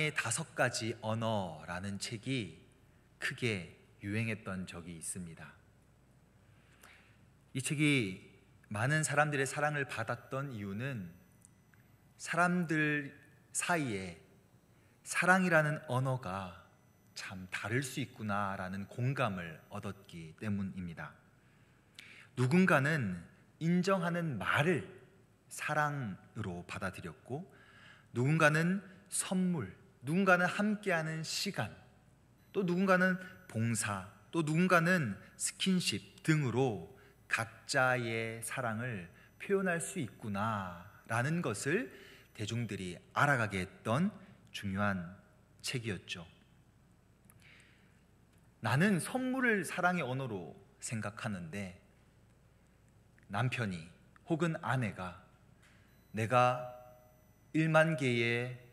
사랑의 5가지 언어라는 책이 크게 유행했던 적이 있습니다. 이 책이 많은 사람들의 사랑을 받았던 이유는 사람들 사이에 사랑이라는 언어가 참 다를 수 있구나라는 공감을 얻었기 때문입니다. 누군가는 인정하는 말을 사랑으로 받아들였고, 누군가는 선물, 누군가는 함께하는 시간, 또 누군가는 봉사, 또 누군가는 스킨십 등으로 각자의 사랑을 표현할 수 있구나라는 것을 대중들이 알아가게 했던 중요한 책이었죠. 나는 선물을 사랑의 언어로 생각하는데, 남편이 혹은 아내가 내가 1만 개의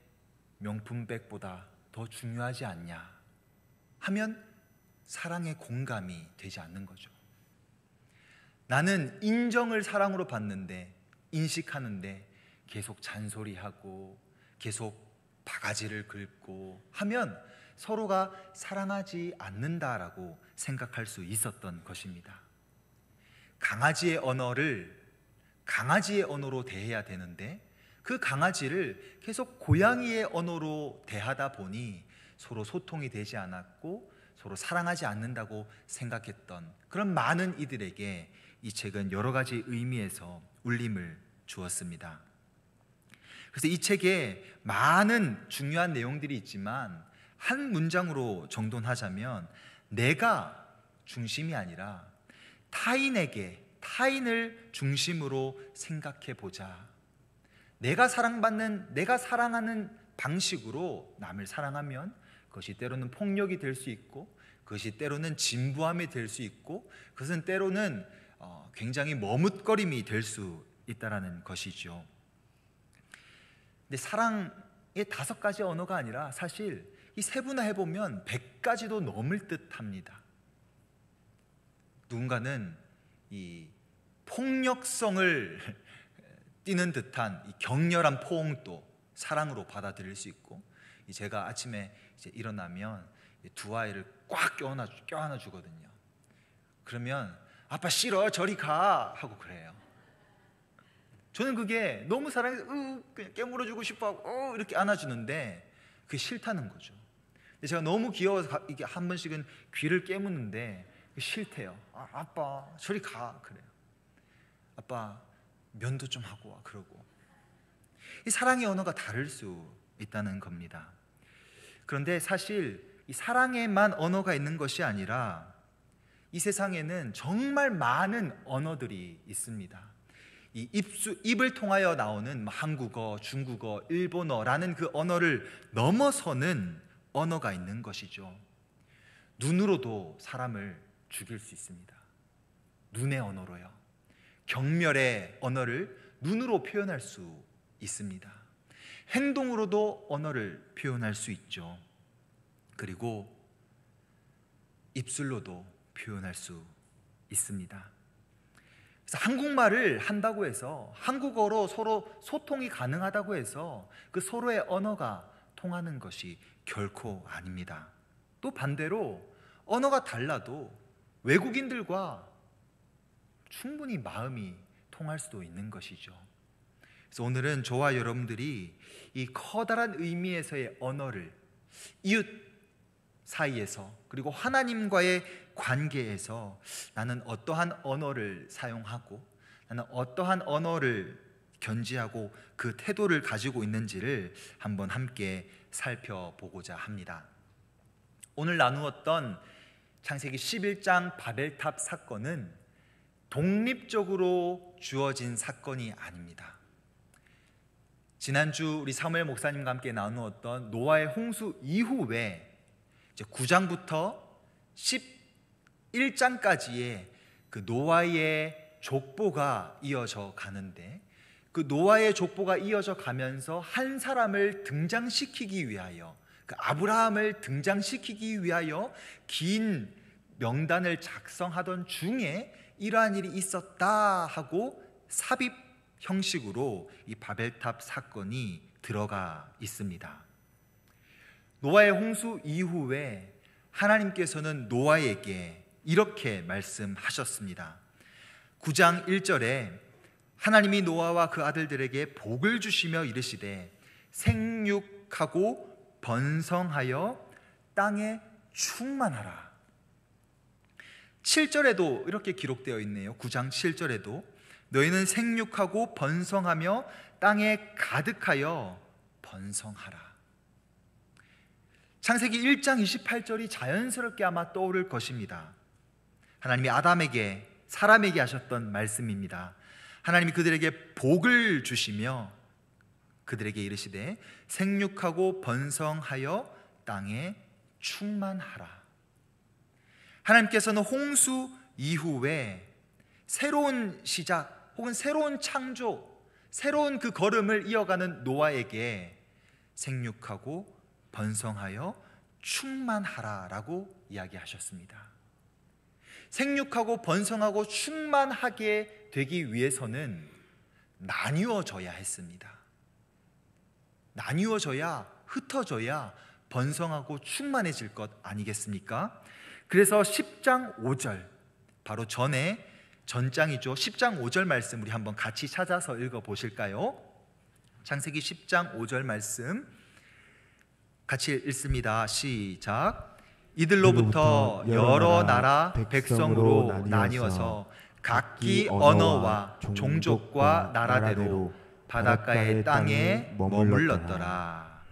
명품백보다 더 중요하지 않냐 하면 사랑의 공감이 되지 않는 거죠. 나는 인정을 사랑으로 받는데, 인식하는데 계속 잔소리하고 계속 바가지를 긁고 하면 서로가 사랑하지 않는다라고 생각할 수 있었던 것입니다. 강아지의 언어를 강아지의 언어로 대해야 되는데, 그 강아지를 계속 고양이의 언어로 대하다 보니 서로 소통이 되지 않았고 서로 사랑하지 않는다고 생각했던 그런 많은 이들에게 이 책은 여러 가지 의미에서 울림을 주었습니다. 그래서 이 책에 많은 중요한 내용들이 있지만 한 문장으로 정돈하자면, 내가 중심이 아니라 타인을 중심으로 생각해 보자. 내가 사랑받는, 내가 사랑하는 방식으로 남을 사랑하면 그것이 때로는 폭력이 될 수 있고, 그것이 때로는 진부함이 될 수 있고, 그것은 때로는 굉장히 머뭇거림이 될 수 있다는 것이죠. 근데 사랑의 5가지 언어가 아니라 사실 이 세분화해보면 100가지도 넘을 듯합니다. 누군가는 이 폭력성을 띠는 듯한 이 격렬한 포옹도 사랑으로 받아들일 수 있고, 제가 아침에 이제 일어나면 두 아이를 꽉 껴안아 주거든요. 그러면 아빠 싫어, 저리 가 하고 그래요. 저는 그게 너무 사랑해서 그냥 깨물어주고 싶어하고 이렇게 안아주는데 그게 싫다는 거죠. 근데 제가 너무 귀여워서 이게 한 번씩은 귀를 깨무는데 싫대요. 아빠 저리 가 그래요. 아빠 면도 좀 하고 와 그러고. 이 사랑의 언어가 다를 수 있다는 겁니다. 그런데 사실 이 사랑에만 언어가 있는 것이 아니라 이 세상에는 정말 많은 언어들이 있습니다. 이 입을 통하여 나오는 한국어, 중국어, 일본어라는 그 언어를 넘어서는 언어가 있는 것이죠. 눈으로도 사람을 죽일 수 있습니다. 눈의 언어로요. 경멸의 언어를 눈으로 표현할 수 있습니다. 행동으로도 언어를 표현할 수 있죠. 그리고 입술로도 표현할 수 있습니다. 그래서 한국말을 한다고 해서, 한국어로 서로 소통이 가능하다고 해서 그 서로의 언어가 통하는 것이 결코 아닙니다. 또 반대로 언어가 달라도 외국인들과 충분히 마음이 통할 수도 있는 것이죠. 그래서 오늘은 저와 여러분들이 이 커다란 의미에서의 언어를 이웃 사이에서, 그리고 하나님과의 관계에서 나는 어떠한 언어를 사용하고 나는 어떠한 언어를 견지하고 그 태도를 가지고 있는지를 한번 함께 살펴보고자 합니다. 오늘 나누었던 창세기 11장 바벨탑 사건은 독립적으로 주어진 사건이 아닙니다. 지난주 우리 사무엘 목사님과 함께 나누었던 노아의 홍수 이후에 이제 9장부터 11장까지의 그 노아의 족보가 이어져 가는데, 그 노아의 족보가 이어져 가면서 한 사람을 등장시키기 위하여, 그 아브라함을 등장시키기 위하여 긴 명단을 작성하던 중에 이러한 일이 있었다 하고 삽입 형식으로 이 바벨탑 사건이 들어가 있습니다. 노아의 홍수 이후에 하나님께서는 노아에게 이렇게 말씀하셨습니다. 9장 1절에 하나님이 노아와 그 아들들에게 복을 주시며 이르시되 생육하고 번성하여 땅에 충만하라. 7절에도 이렇게 기록되어 있네요. 9장 7절에도 너희는 생육하고 번성하며 땅에 가득하여 번성하라. 창세기 1장 28절이 자연스럽게 아마 떠오를 것입니다. 하나님이 아담에게, 사람에게 하셨던 말씀입니다. 하나님이 그들에게 복을 주시며 그들에게 이르시되 생육하고 번성하여 땅에 충만하라. 하나님께서는 홍수 이후에 새로운 시작 혹은 새로운 창조, 새로운 그 걸음을 이어가는 노아에게 생육하고 번성하여 충만하라라고 이야기하셨습니다. 생육하고 번성하고 충만하게 되기 위해서는 나뉘어져야 했습니다. 나뉘어져야, 흩어져야 번성하고 충만해질 것 아니겠습니까? 그래서 10장 5절, 바로 전장이죠. 10장 5절 말씀 우리 한번 같이 찾아서 읽어보실까요? 창세기 10장 5절 말씀 같이 읽습니다. 시작. 이들로부터 여러 나라 백성으로 나뉘어서 각기 언어와 종족과 나라대로 바닷가의 땅에 머물렀더라.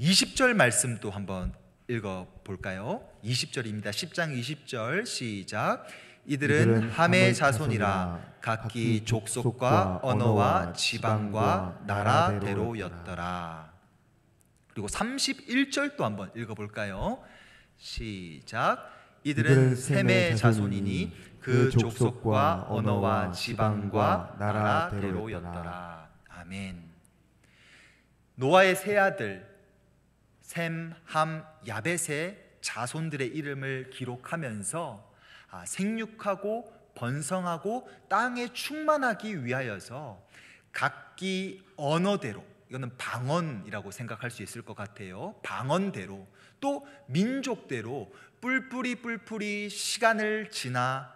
20절 말씀도 한번 읽어볼까요? 20절입니다. 10장 20절 시작. 이들은 함의 자손이라 각기 족속과 언어와 지방과 나라대로였더라. 그리고 31절도 한번 읽어볼까요? 시작. 이들은 셈의 자손이니 그 족속과 언어와 지방과 나라대로였더라. 아멘. 노아의 세 아들 셈, 함, 야벳의 자손들의 이름을 기록하면서 생육하고 번성하고 땅에 충만하기 위하여서 각기 언어대로, 이거는 방언이라고 생각할 수 있을 것 같아요. 방언대로 또 민족대로 뿔뿔이 시간을 지나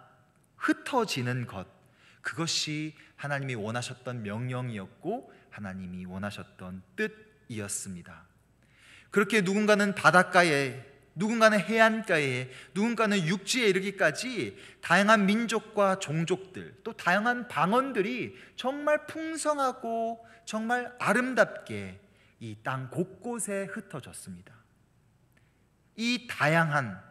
흩어지는 것, 그것이 하나님이 원하셨던 명령이었고 하나님이 원하셨던 뜻이었습니다. 그렇게 누군가는 바닷가에, 누군가는 해안가에, 누군가는 육지에 이르기까지 다양한 민족과 종족들, 또 다양한 방언들이 정말 풍성하고 정말 아름답게 이 땅 곳곳에 흩어졌습니다. 이 다양한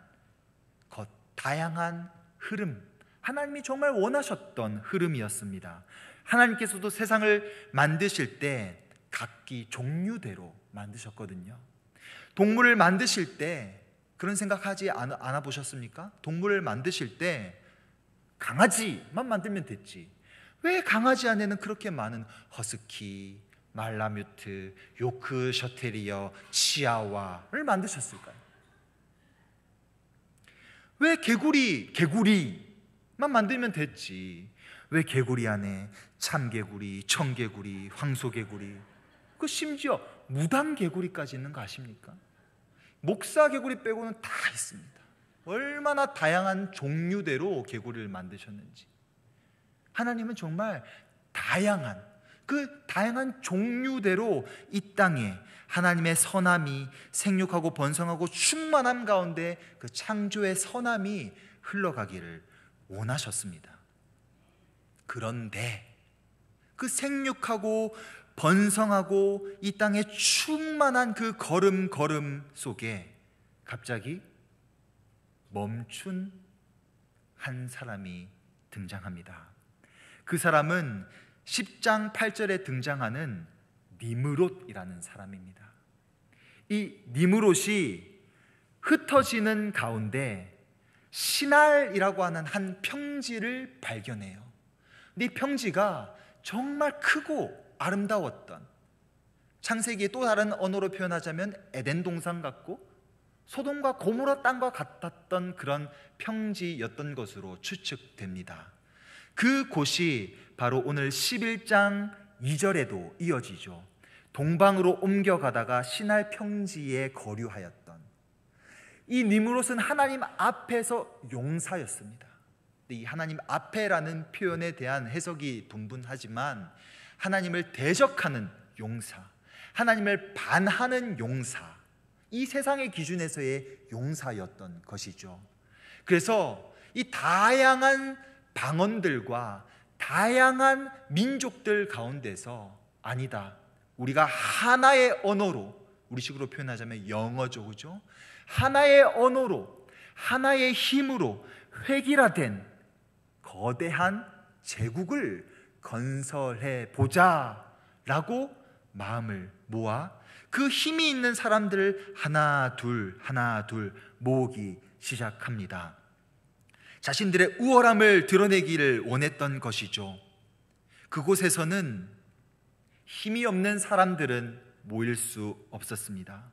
것, 다양한 흐름, 하나님이 정말 원하셨던 흐름이었습니다. 하나님께서도 세상을 만드실 때 각기 종류대로 만드셨거든요. 동물을 만드실 때 그런 생각하지 않아 보셨습니까? 동물을 만드실 때 강아지만 만들면 됐지, 왜 강아지 안에는 그렇게 많은 허스키, 말라뮤트, 요크 셔테리어, 치아와를 만드셨을까요? 왜 개구리만 만들면 됐지, 왜 개구리 안에 참개구리, 청개구리, 황소개구리, 그 심지어 무당개구리까지 있는 거 아십니까? 목사개구리 빼고는 다 있습니다. 얼마나 다양한 종류대로 개구리를 만드셨는지. 하나님은 정말 다양한, 그 다양한 종류대로 이 땅에 하나님의 선함이 생육하고 번성하고 충만함 가운데 그 창조의 선함이 흘러가기를 원하셨습니다. 그런데 그 생육하고 번성하고 이 땅에 충만한 그 걸음 속에 갑자기 멈춘 한 사람이 등장합니다. 그 사람은 10장 8절에 등장하는 니므롯이라는 사람입니다. 이 니므롯이 흩어지는 가운데 시날이라고 하는 한 평지를 발견해요. 근데 이 평지가 정말 크고 아름다웠던, 창세기의 또 다른 언어로 표현하자면 에덴 동산 같고 소돔과 고모라 땅과 같았던 그런 평지였던 것으로 추측됩니다. 그 곳이 바로 오늘 11장 2절에도 이어지죠. 동방으로 옮겨가다가 시날 평지에 거류하였던 이 니므롯은 하나님 앞에서 용사였습니다. 이 하나님 앞에라는 표현에 대한 해석이 분분하지만 하나님을 대적하는 용사, 하나님을 반하는 용사, 이 세상의 기준에서의 용사였던 것이죠. 그래서 이 다양한 방언들과 다양한 민족들 가운데서 아니다, 우리가 하나의 언어로, 우리식으로 표현하자면 영어죠, 그죠? 하나의 언어로, 하나의 힘으로 획일화된 거대한 제국을 건설해 보자 라고 마음을 모아 그 힘이 있는 사람들을 하나 둘 모으기 시작합니다. 자신들의 우월함을 드러내기를 원했던 것이죠. 그곳에서는 힘이 없는 사람들은 모일 수 없었습니다.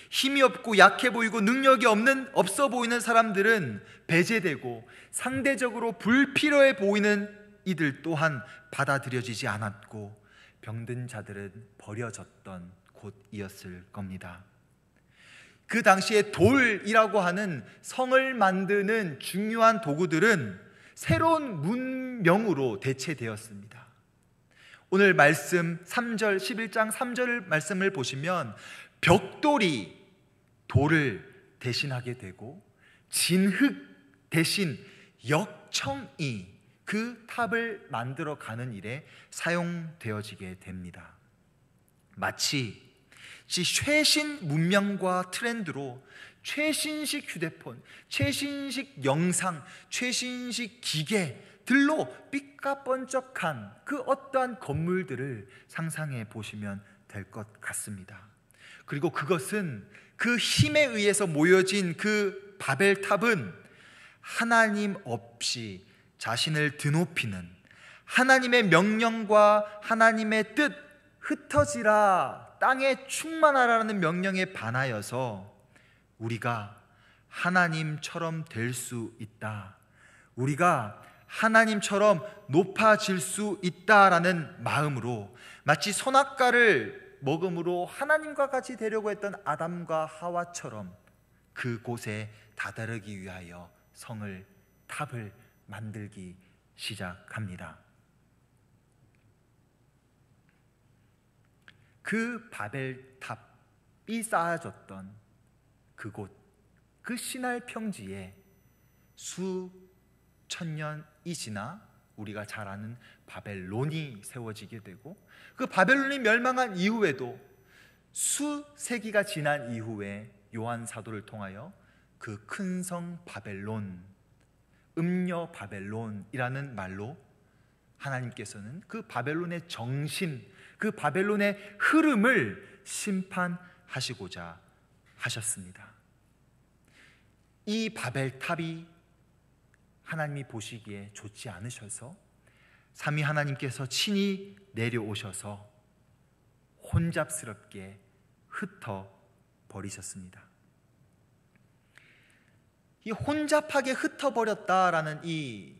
힘이 없고 약해 보이고 능력이 없어 보이는 사람들은 배제되고 상대적으로 불필요해 보이는 이들 또한 받아들여지지 않았고 병든 자들은 버려졌던 곳이었을 겁니다. 그 당시에 돌이라고 하는 성을 만드는 중요한 도구들은 새로운 문명으로 대체되었습니다. 오늘 말씀 3절, 11장 3절 말씀을 보시면 벽돌이 돌을 대신하게 되고 진흙 대신 역청이 그 탑을 만들어 가는 일에 사용되어지게 됩니다. 마치 최신 문명과 트렌드로 최신식 휴대폰, 최신식 영상, 최신식 기계들로 삐까번쩍한 그 어떠한 건물들을 상상해 보시면 될 것 같습니다. 그리고 그것은 그 힘에 의해서 모여진 그 바벨탑은 하나님 없이 자신을 드높이는 하나님의 명령과 하나님의 뜻, 흩어지라 땅에 충만하라는 명령에 반하여서 우리가 하나님처럼 될 수 있다, 우리가 하나님처럼 높아질 수 있다라는 마음으로 마치 선악과를 먹음으로 하나님과 같이 되려고 했던 아담과 하와처럼 그곳에 다다르기 위하여 성을, 탑을 만들기 시작합니다. 그 바벨탑이 쌓아졌던 그곳, 그 시날 평지에 수천 년이 지나 우리가 잘 아는 바벨론이 세워지게 되고, 그 바벨론이 멸망한 이후에도 수세기가 지난 이후에 요한 사도를 통하여 그 큰 성 바벨론, 음녀 바벨론이라는 말로 하나님께서는 그 바벨론의 정신, 그 바벨론의 흐름을 심판하시고자 하셨습니다. 이 바벨탑이 하나님이 보시기에 좋지 않으셔서 삼위 하나님께서 친히 내려오셔서 혼잡스럽게 흩어버리셨습니다. 이 혼잡하게 흩어버렸다라는 이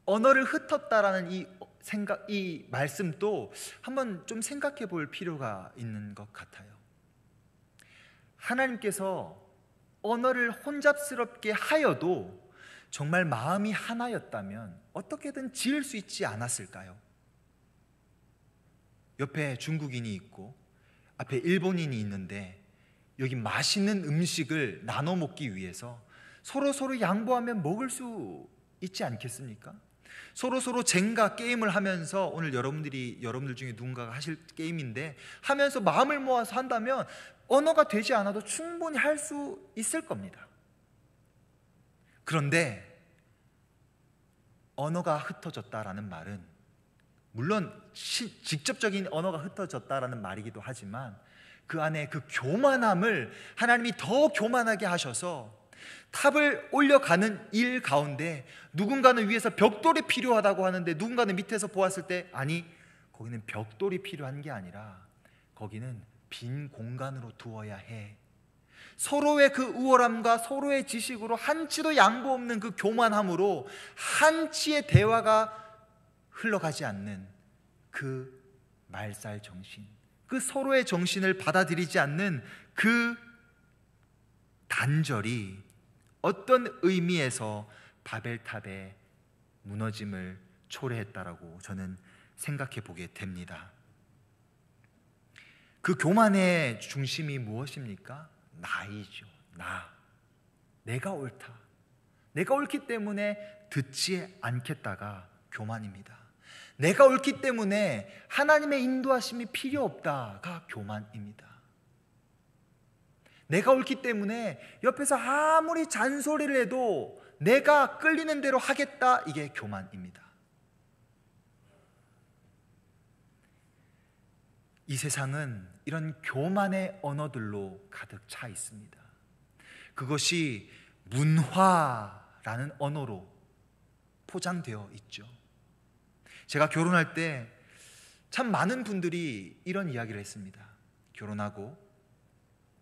언어를 흩었다라는 이 말씀도 한번 좀 생각해 볼 필요가 있는 것 같아요. 하나님께서 언어를 혼잡스럽게 하여도 정말 마음이 하나였다면 어떻게든 지을 수 있지 않았을까요? 옆에 중국인이 있고 앞에 일본인이 있는데 여기 맛있는 음식을 나눠 먹기 위해서 서로 양보하며 먹을 수 있지 않겠습니까? 서로 젠가 게임을 하면서, 오늘 여러분들 중에 누군가가 하실 게임인데 하면서 마음을 모아서 한다면 언어가 되지 않아도 충분히 할 수 있을 겁니다. 그런데 언어가 흩어졌다라는 말은 물론 직접적인 언어가 흩어졌다라는 말이기도 하지만 그 안에 그 교만함을 하나님이 더 교만하게 하셔서 탑을 올려가는 일 가운데 누군가는 위에서 벽돌이 필요하다고 하는데 누군가는 밑에서 보았을 때 아니, 거기는 벽돌이 필요한 게 아니라 거기는 빈 공간으로 두어야 해. 서로의 그 우월함과 서로의 지식으로 한치도 양보 없는 그 교만함으로 한치의 대화가 흘러가지 않는 그 말살 정신, 그 서로의 정신을 받아들이지 않는 그 단절이 어떤 의미에서 바벨탑의 무너짐을 초래했다라고 저는 생각해 보게 됩니다. 그 교만의 중심이 무엇입니까? 나이죠. 내가 옳다. 내가 옳기 때문에 듣지 않겠다가 교만입니다. 내가 옳기 때문에 하나님의 인도하심이 필요 없다가 교만입니다. 내가 옳기 때문에 옆에서 아무리 잔소리를 해도 내가 끌리는 대로 하겠다, 이게 교만입니다. 이 세상은 이런 교만의 언어들로 가득 차 있습니다. 그것이 문화라는 언어로 포장되어 있죠. 제가 결혼할 때 참 많은 분들이 이런 이야기를 했습니다. 결혼하고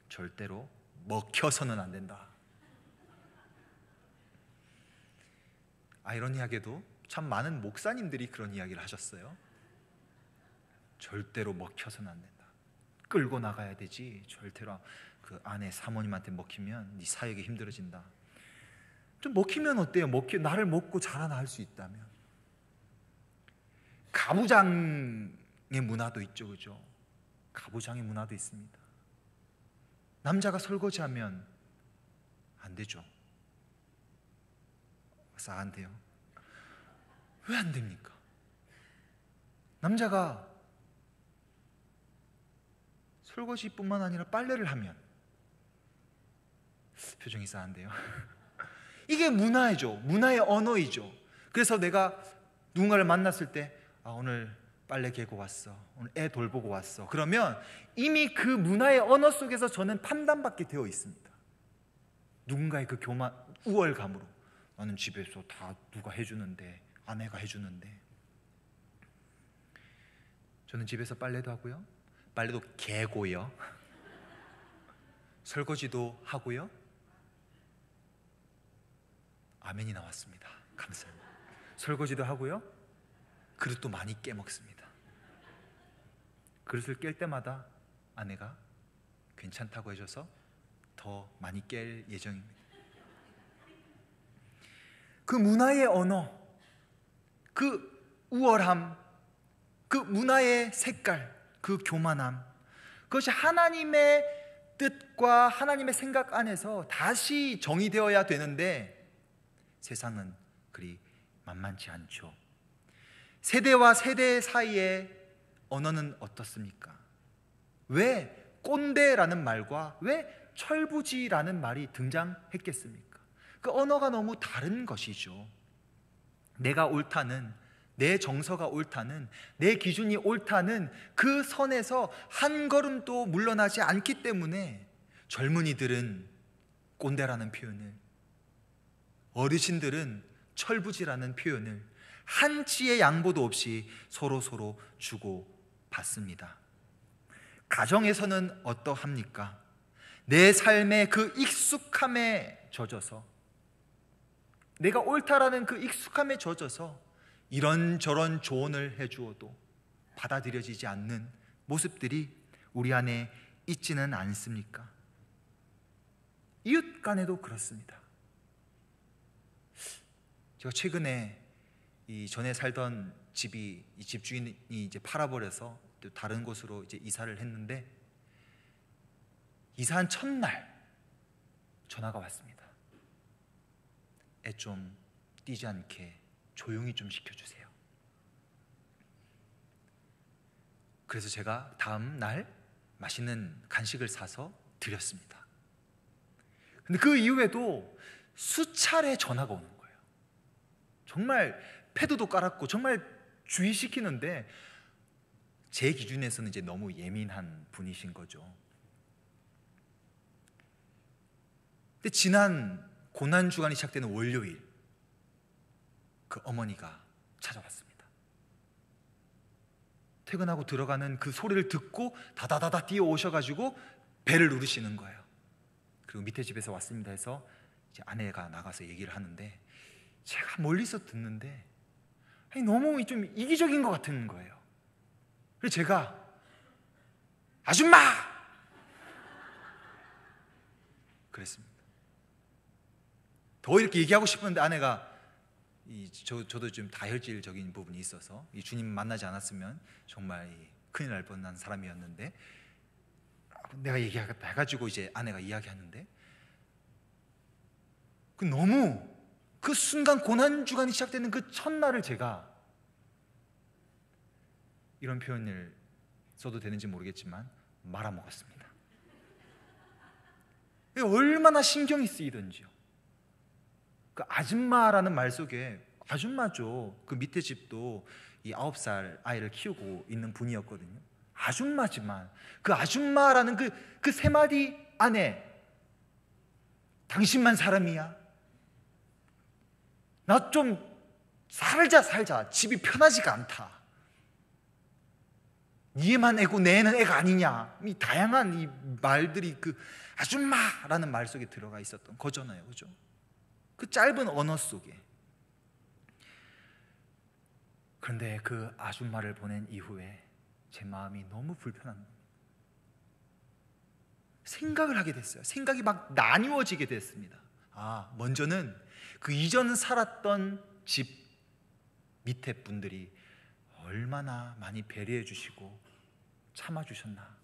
절대로 먹혀서는 안 된다. 아이러니하게도 참 많은 목사님들이 그런 이야기를 하셨어요. 절대로 먹혀서는 안 된다. 끌고 나가야 되지. 절대로 그 아내 사모님한테 먹히면 네 사역이 힘들어진다. 좀 먹히면 어때요? 나를 먹고 자라날 수 있다면. 가부장의 문화도 있죠, 그죠? 가부장의 문화도 있습니다. 남자가 설거지하면 안 되죠. 싸한데요. 왜 안 됩니까? 남자가 설거지뿐만 아니라 빨래를 하면, 표정이 싸한데요. 이게 문화이죠. 문화의 언어이죠. 그래서 내가 누군가를 만났을 때 오늘 빨래 개고 왔어. 오늘 애 돌보고 왔어. 그러면 이미 그 문화의 언어 속에서 저는 판단받게 되어 있습니다. 누군가의 그 교만, 우월감으로 나는 집에서 다 누가 해주는데, 아내가 해주는데. 저는 집에서 빨래도 하고요, 빨래도 개고요, 설거지도 하고요. 아멘이 나왔습니다. 감사합니다. 설거지도 하고요, 그릇도 많이 깨먹습니다. 그릇을 깰 때마다 아내가 괜찮다고 해줘서 더 많이 깰 예정입니다. 그 문화의 언어, 그 우월함, 그 문화의 색깔, 그 교만함, 그것이 하나님의 뜻과 하나님의 생각 안에서 다시 정의되어야 되는데 세상은 그리 만만치 않죠. 세대와 세대 사이의 언어는 어떻습니까? 왜 꼰대라는 말과 왜 철부지라는 말이 등장했겠습니까? 그 언어가 너무 다른 것이죠. 내가 옳다는, 내 정서가 옳다는, 내 기준이 옳다는 그 선에서 한 걸음도 물러나지 않기 때문에 젊은이들은 꼰대라는 표현을, 어르신들은 철부지라는 표현을 한치의 양보도 없이 서로 주고 받습니다. 가정에서는 어떠합니까? 내 삶의 그 익숙함에 젖어서, 내가 옳다라는 그 익숙함에 젖어서 이런저런 조언을 해주어도 받아들여지지 않는 모습들이 우리 안에 있지는 않습니까? 이웃 간에도 그렇습니다. 제가 최근에 이 전에 살던 집이, 이 집주인이 이제 팔아버려서 또 다른 곳으로 이제 이사를 했는데, 이사한 첫날 전화가 왔습니다. 애 좀 뛰지 않게 조용히 좀 시켜주세요. 그래서 제가 다음 날 맛있는 간식을 사서 드렸습니다. 근데 그 이후에도 수차례 전화가 오는 거예요. 정말 패드도 깔았고 정말 주의시키는데 제 기준에서는 이제 너무 예민한 분이신 거죠. 근데 지난 고난주간이 시작되는 월요일, 그 어머니가 찾아왔습니다. 퇴근하고 들어가는 그 소리를 듣고 다다다다 뛰어오셔가지고 벨을 누르시는 거예요. 그리고 밑에 집에서 왔습니다 해서 이제 아내가 나가서 얘기를 하는데, 제가 멀리서 듣는데 너무 좀 이기적인 것 같은 거예요. 그래서 제가 아줌마! 그랬습니다. 더 이렇게 얘기하고 싶은데 아내가 저도 좀 다혈질적인 부분이 있어서 이 주님 만나지 않았으면 정말 큰일 날 뻔한 사람이었는데, 내가 얘기하겠다 해가지고 이제 아내가 이야기하는데, 너무 그 순간 고난주간이 시작되는 그 첫날을 제가, 이런 표현을 써도 되는지 모르겠지만, 말아먹었습니다. 얼마나 신경이 쓰이던지요. 그 아줌마라는 말 속에, 아줌마죠. 그 밑에 집도 이 9살 아이를 키우고 있는 분이었거든요. 아줌마지만 그 아줌마라는 그 세 마디 안에 당신만 사람이야, 나 좀 살자, 집이 편하지가 않다, 니만 애고 내는 애가 아니냐, 이 다양한 이 말들이 그 아줌마라는 말 속에 들어가 있었던 거잖아요. 그죠? 그 짧은 언어 속에. 그런데 그 아줌마를 보낸 이후에 제 마음이 너무 불편한 거예요. 생각을 하게 됐어요. 생각이 막 나뉘어지게 됐습니다. 먼저는 그 이전 살았던 집 밑에 분들이 얼마나 많이 배려해 주시고 참아주셨나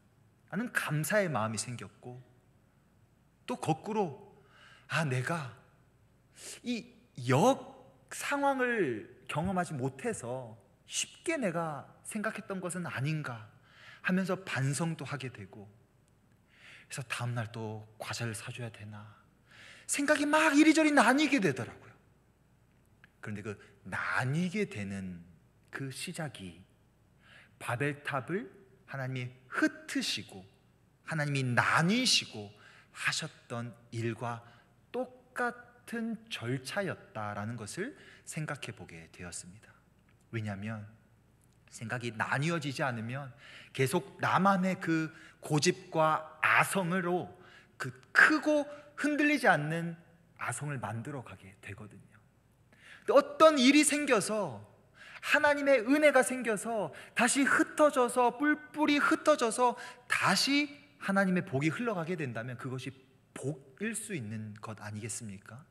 하는 감사의 마음이 생겼고, 또 거꾸로 내가 이 역 상황을 경험하지 못해서 쉽게 내가 생각했던 것은 아닌가 하면서 반성도 하게 되고, 그래서 다음날 또 과자를 사줘야 되나 생각이 막 이리저리 나뉘게 되더라고요. 그런데 그 나뉘게 되는 그 시작이 바벨탑을 하나님이 흩으시고 하나님이 나뉘시고 하셨던 일과 똑같은 절차였다라는 것을 생각해 보게 되었습니다. 왜냐하면 생각이 나뉘어지지 않으면 계속 나만의 그 고집과 아성으로 그 크고 흔들리지 않는 아성을 만들어 가게 되거든요. 어떤 일이 생겨서, 하나님의 은혜가 생겨서 다시 흩어져서, 뿔뿔이 흩어져서 다시 하나님의 복이 흘러가게 된다면 그것이 복일 수 있는 것 아니겠습니까?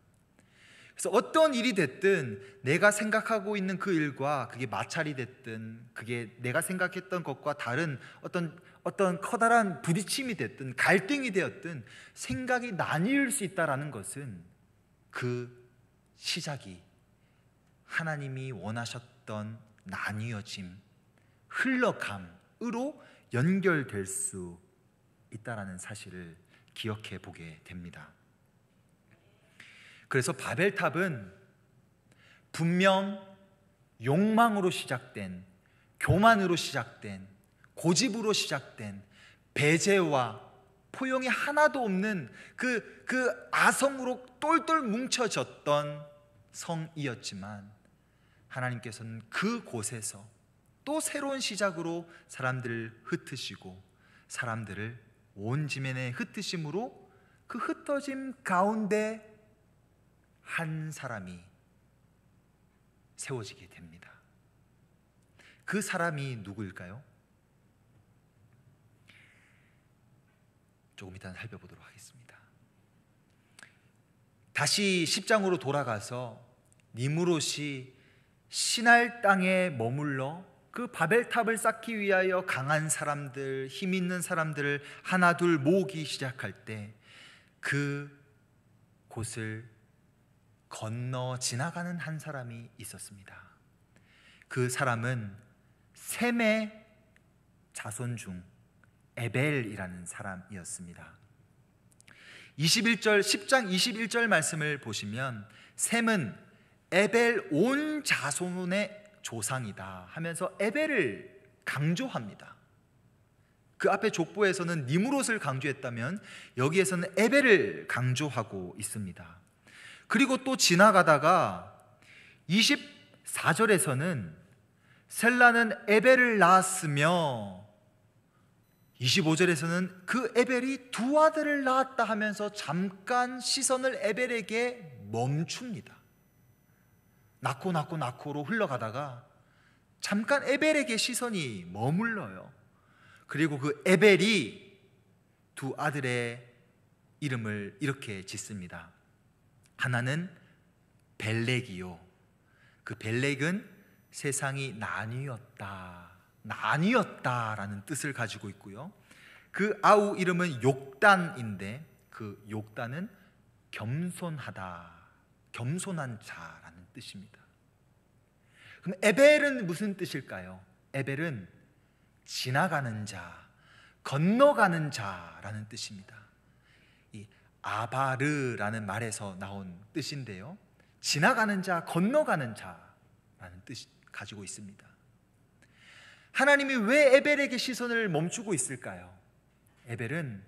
그래서 어떤 일이 됐든 내가 생각하고 있는 그 일과 그게 마찰이 됐든, 그게 내가 생각했던 것과 다른 어떤 커다란 부딪힘이 됐든 갈등이 되었든 생각이 나뉠 수 있다는 것은 그 시작이 하나님이 원하셨던 나뉘어짐, 흘러감으로 연결될 수 있다는 사실을 기억해 보게 됩니다. 그래서 바벨탑은 분명 욕망으로 시작된, 교만으로 시작된, 고집으로 시작된, 배제와 포용이 하나도 없는 그 아성으로 똘똘 뭉쳐졌던 성이었지만, 하나님께서는 그곳에서 또 새로운 시작으로 사람들을 흩으시고 사람들을 온 지면에 흩으심으로 그 흩어짐 가운데 한 사람이 세워지게 됩니다. 그 사람이 누구일까요? 조금 이따 살펴보도록 하겠습니다. 다시 10장으로 돌아가서 니므롯이 시날 땅에 머물러 그 바벨탑을 쌓기 위하여 강한 사람들, 힘 있는 사람들을 하나 둘 모으기 시작할 때 그 곳을 건너 지나가는 한 사람이 있었습니다. 그 사람은 셈의 자손 중 에벨이라는 사람이었습니다. 10장 21절 말씀을 보시면 셈은 에벨 온 자손의 조상이다 하면서 에벨을 강조합니다. 그 앞에 족보에서는 니므롯을 강조했다면 여기에서는 에벨을 강조하고 있습니다. 그리고 또 지나가다가 24절에서는 셀라는 에벨을 낳았으며 25절에서는 그 에벨이 두 아들을 낳았다 하면서 잠깐 시선을 에벨에게 멈춥니다. 낳고로 흘러가다가 잠깐 에벨에게 시선이 머물러요. 그리고 그 에벨이 두 아들의 이름을 이렇게 짓습니다. 하나는 벨렉이요, 그 벨렉은 세상이 나뉘었다라는 뜻을 가지고 있고요. 그 아우 이름은 욕단인데 그 욕단은 겸손하다, 겸손한 자라는 뜻입니다. 그럼 에벨은 무슨 뜻일까요? 에벨은 지나가는 자, 건너가는 자라는 뜻입니다. 이 아바르라는 말에서 나온 뜻인데요, 지나가는 자, 건너가는 자라는 뜻을 가지고 있습니다. 하나님이 왜 에벨에게 시선을 멈추고 있을까요? 에벨은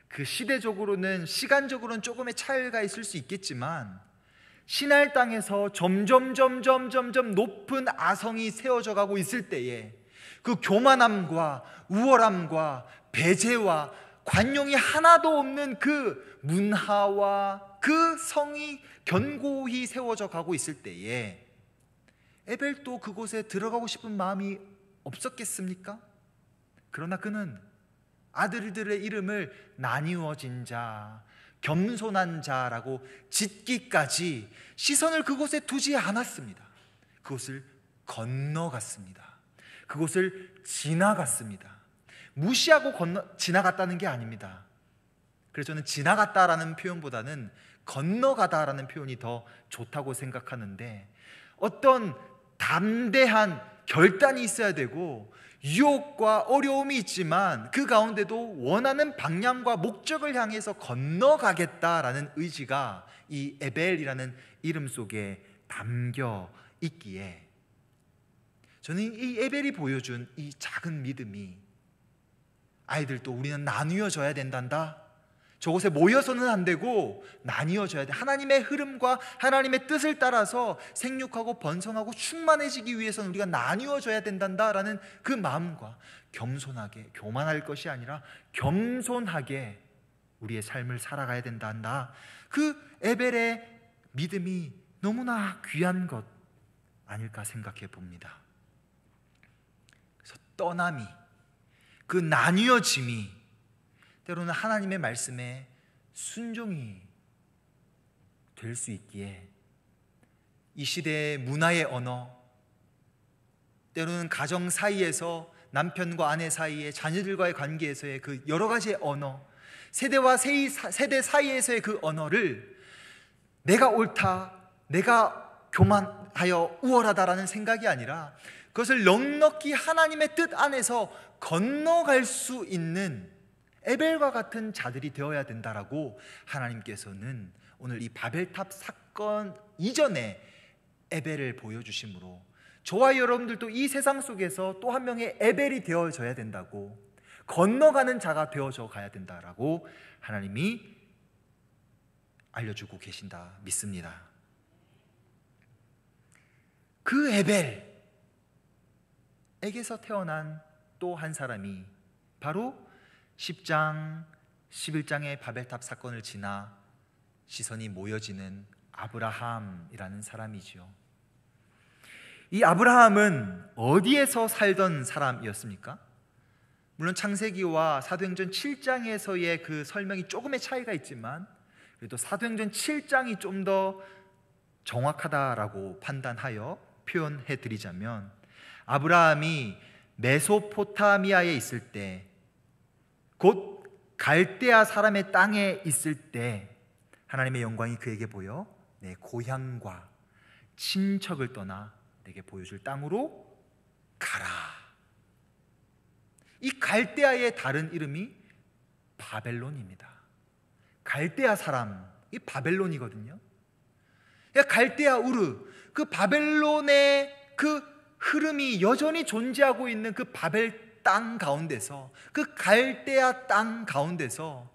그 시대적으로는, 시간적으로는 조금의 차이가 있을 수 있겠지만 시날 땅에서 점점 높은 아성이 세워져 가고 있을 때에 그 교만함과 우월함과 배제와 관용이 하나도 없는 그 문화와 그 성이 견고히 세워져 가고 있을 때에 에벨도 그곳에 들어가고 싶은 마음이 없었겠습니까? 그러나 그는 아들들의 이름을 나뉘어진 자, 겸손한 자라고 짓기까지 시선을 그곳에 두지 않았습니다. 그곳을 건너갔습니다. 그곳을 지나갔습니다. 무시하고 지나갔다는 게 아닙니다. 그래서 저는 지나갔다라는 표현보다는 건너가다라는 표현이 더 좋다고 생각하는데, 어떤 담대한 결단이 있어야 되고 유혹과 어려움이 있지만 그 가운데도 원하는 방향과 목적을 향해서 건너가겠다라는 의지가 이 에벨이라는 이름 속에 담겨 있기에, 저는 이 에벨이 보여준 이 작은 믿음이 아이들도 우리는 나뉘어져야 된단다, 저곳에 모여서는 안 되고 나뉘어져야 돼, 하나님의 흐름과 하나님의 뜻을 따라서 생육하고 번성하고 충만해지기 위해서는 우리가 나뉘어져야 된단다라는 그 마음과 겸손하게, 교만할 것이 아니라 겸손하게 우리의 삶을 살아가야 된단다, 그 에벨의 믿음이 너무나 귀한 것 아닐까 생각해 봅니다. 그래서 떠남이, 그 나뉘어짐이 때로는 하나님의 말씀에 순종이 될 수 있기에, 이 시대의 문화의 언어, 때로는 가정 사이에서 남편과 아내 사이에, 자녀들과의 관계에서의 그 여러 가지의 언어, 세대와 세대 사이에서의 그 언어를 내가 옳다, 내가 교만하여 우월하다라는 생각이 아니라 그것을 넉넉히 하나님의 뜻 안에서 건너갈 수 있는 에벨과 같은 자들이 되어야 된다라고 하나님께서는 오늘 이 바벨탑 사건 이전에 에벨을 보여주심으로 저와 여러분들도 이 세상 속에서 또 한 명의 에벨이 되어져야 된다고, 건너가는 자가 되어져 가야 된다라고 하나님이 알려주고 계신다 믿습니다. 그 에벨에게서 태어난 또 한 사람이 바로 10장, 11장의 바벨탑 사건을 지나 시선이 모여지는 아브라함이라는 사람이지요. 이 아브라함은 어디에서 살던 사람이었습니까? 물론 창세기와 사도행전 7장에서의 그 설명이 조금의 차이가 있지만 그래도 사도행전 7장이 좀 더 정확하다라고 판단하여 표현해 드리자면, 아브라함이 메소포타미아에 있을 때, 곧 갈대아 사람의 땅에 있을 때 하나님의 영광이 그에게 보여 내 고향과 친척을 떠나 내게 보여줄 땅으로 가라. 이 갈대아의 다른 이름이 바벨론입니다. 갈대아 사람이 바벨론이거든요. 갈대아 우르, 그 바벨론의 그 흐름이 여전히 존재하고 있는 그 바벨 땅 가운데서, 그 갈대아 땅 가운데서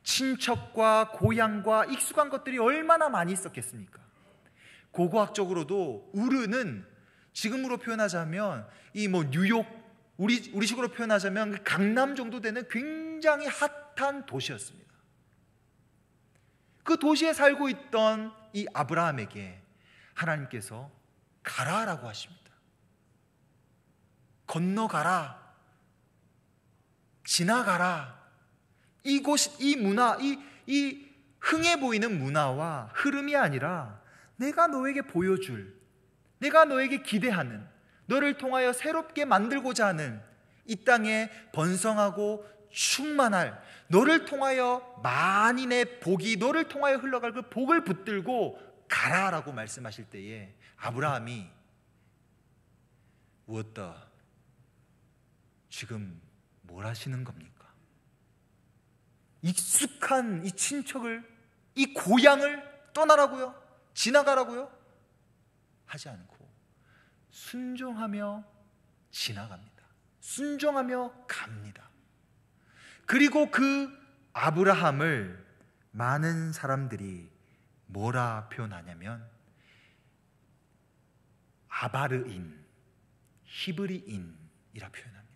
친척과 고향과 익숙한 것들이 얼마나 많이 있었겠습니까? 고고학적으로도 우르는 지금으로 표현하자면 이 뉴욕, 우리식으로 표현하자면 그 강남 정도 되는 굉장히 핫한 도시였습니다. 그 도시에 살고 있던 이 아브라함에게 하나님께서 가라라고 하십니다. 건너가라. 지나가라. 이곳, 이 문화, 이 흥해 보이는 문화와 흐름이 아니라 내가 너에게 보여줄, 내가 너에게 기대하는, 너를 통하여 새롭게 만들고자 하는 이 땅에 번성하고 충만할, 너를 통하여 만인의 복이 너를 통하여 흘러갈 그 복을 붙들고 가라라고 말씀하실 때에 아브라함이 무엇다 지금 뭘 하시는 겁니까? 익숙한 이 친척을, 이 고향을 떠나라고요? 지나가라고요? 하지 않고 순종하며 지나갑니다. 순종하며 갑니다. 그리고 그 아브라함을 많은 사람들이 뭐라 표현하냐면 아바르인, 히브리인이라 표현합니다.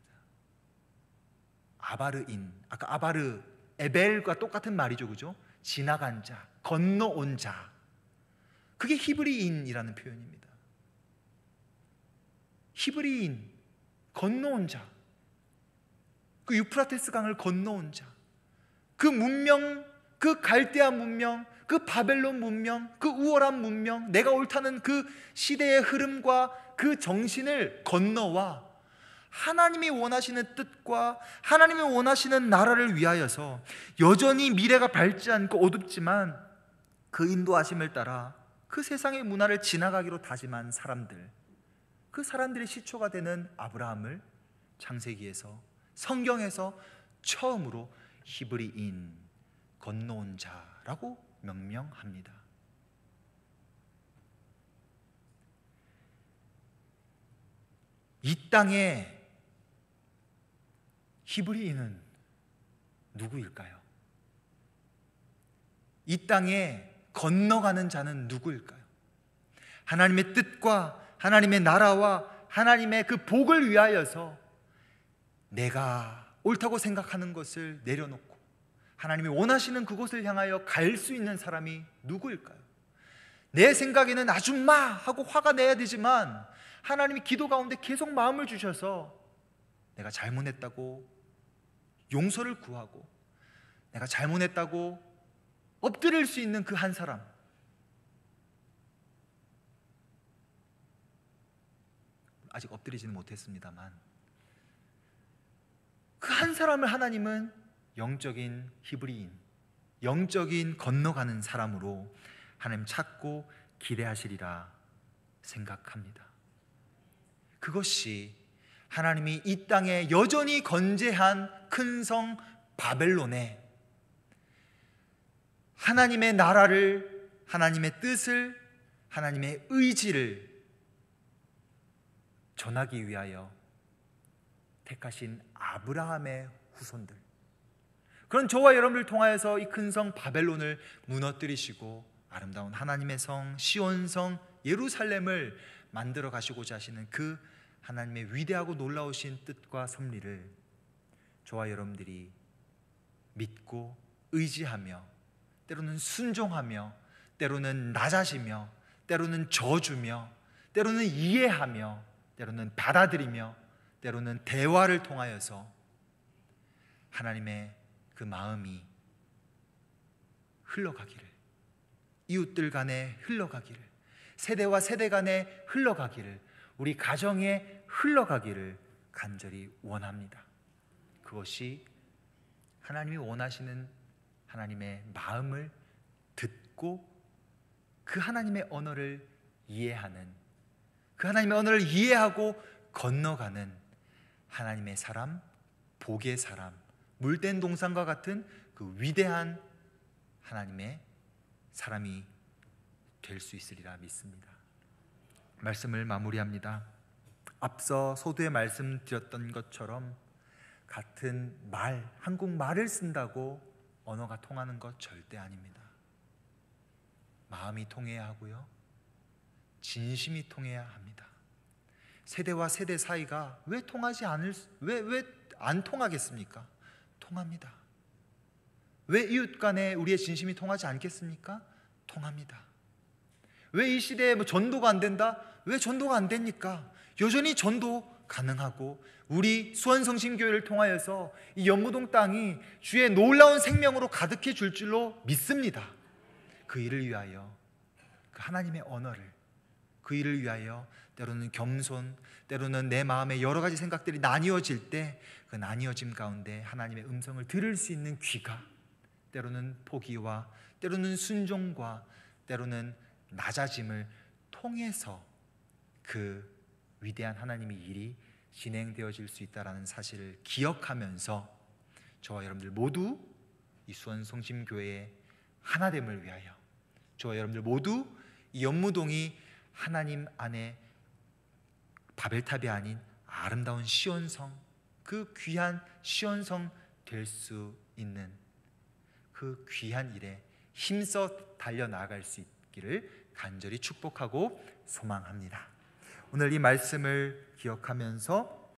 아바르인, 아까 아바르, 에벨과 똑같은 말이죠, 그죠? 지나간 자, 건너온 자, 그게 히브리인이라는 표현입니다. 히브리인, 건너온 자, 그 유프라테스 강을 건너온 자, 그 문명, 그 갈대아 문명, 그 바벨론 문명, 그 우월한 문명, 내가 옳다는 그 시대의 흐름과 그 정신을 건너와 하나님이 원하시는 뜻과 하나님이 원하시는 나라를 위하여서 여전히 미래가 밝지 않고 어둡지만 그 인도하심을 따라 그 세상의 문화를 지나가기로 다짐한 사람들, 그 사람들의 시초가 되는 아브라함을 창세기에서, 성경에서 처음으로 히브리인, 건너온 자라고 명명합니다. 이 땅에 히브리인은 누구일까요? 이 땅에 건너가는 자는 누구일까요? 하나님의 뜻과 하나님의 나라와 하나님의 그 복을 위하여서 내가 옳다고 생각하는 것을 내려놓고 하나님이 원하시는 그곳을 향하여 갈 수 있는 사람이 누구일까요? 내 생각에는 아줌마 하고 화가 내야 되지만 하나님이 기도 가운데 계속 마음을 주셔서 내가 잘못했다고 용서를 구하고 내가 잘못했다고 엎드릴 수 있는 그 한 사람, 아직 엎드리지는 못했습니다만 그 한 사람을 하나님은 영적인 히브리인, 영적인 건너가는 사람으로 하나님 찾고 기대하시리라 생각합니다. 그것이 하나님이 이 땅에 여전히 건재한 큰 성 바벨론에 하나님의 나라를, 하나님의 뜻을, 하나님의 의지를 전하기 위하여 택하신 아브라함의 후손들, 그런 저와 여러분을 통하여서 이 큰 성 바벨론을 무너뜨리시고 아름다운 하나님의 성 시온성 예루살렘을 만들어 가시고자 하시는 그 하나님의 위대하고 놀라우신 뜻과 섭리를 저와 여러분들이 믿고 의지하며 때로는 순종하며 때로는 낮아지며 때로는 져주며 때로는 이해하며 때로는 받아들이며 때로는 대화를 통하여서 하나님의 그 마음이 흘러가기를, 이웃들 간에 흘러가기를, 세대와 세대 간에 흘러가기를, 우리 가정에 흘러가기를 간절히 원합니다. 그것이 하나님이 원하시는 하나님의 마음을 듣고 그 하나님의 언어를 이해하는, 그 하나님의 언어를 이해하고 건너가는 하나님의 사람, 복의 사람, 물된 동산과 같은 그 위대한 하나님의 사람이 될 수 있으리라 믿습니다. 말씀을 마무리합니다. 앞서 소두에 말씀드렸던 것처럼 같은 말, 한국말을 쓴다고 언어가 통하는 것 절대 아닙니다. 마음이 통해야 하고요, 진심이 통해야 합니다. 세대와 세대 사이가 왜 안 통하겠습니까? 통합니다. 왜 이웃 간에 우리의 진심이 통하지 않겠습니까? 통합니다. 왜 이 시대에 전도가 안 된다? 왜 전도가 안 됩니까? 여전히 전도 가능하고 우리 수원성심교회를 통하여서 이 연무동 땅이 주의 놀라운 생명으로 가득해 줄 줄로 믿습니다. 그 일을 위하여, 그 하나님의 언어를, 그 일을 위하여 때로는 겸손, 때로는 내 마음에 여러 가지 생각들이 나뉘어질 때 그 나뉘어짐 가운데 하나님의 음성을 들을 수 있는 귀가, 때로는 포기와 때로는 순종과 때로는 낮아짐을 통해서 그 위대한 하나님의 일이 진행되어질 수 있다는 사실을 기억하면서 저와 여러분들 모두 이 수원성심교회의 하나됨을 위하여, 저와 여러분들 모두 이 연무동이 하나님 안에 바벨탑이 아닌 아름다운 시온성, 그 귀한 시온성 될 수 있는 그 귀한 일에 힘써 달려나갈 수 있기를 간절히 축복하고 소망합니다. 오늘 이 말씀을 기억하면서